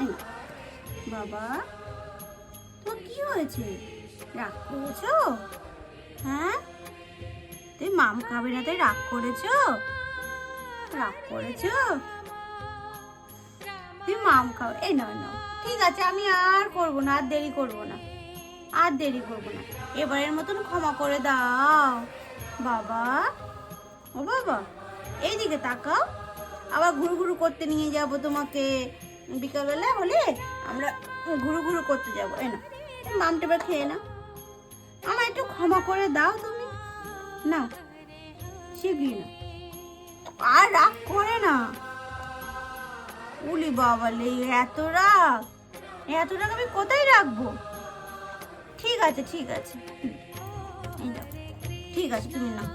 এই নাও। বাবা, তো কি হয়েছে? রাগ করেছো? হ্যাঁ, তুই মাম খাবে না তাই রাগ করেছো? রাগ করেছো? তুই মাম খাও। এই নাও নাও। ঠিক আছে, আমি আর করবো না, আর দেরি করবো না, আর দেরি করবো না। এবারের মতন ক্ষমা করে দাও বাবা। ও বাবা, এইদিকে তাকাও। আবার ঘুরু ঘুরু করতে নিয়ে যাব তোমাকে। বিকালবেলা হলে আমরা ঘুরু ঘুরু করতে যাবো। এই না, মামটা এবার খেয়ে নাও। আমার একটু ক্ষমা করে দাও তুমি। না, শিগগিরি না, আর রাগ করে না। উলি বাবা লে, এত রাগ, এত রাগ আমি কোথায় রাখবো? ঠিক আছে, ঠিক আছে, এই নাও। ঠিক আছে, তুমি নাও।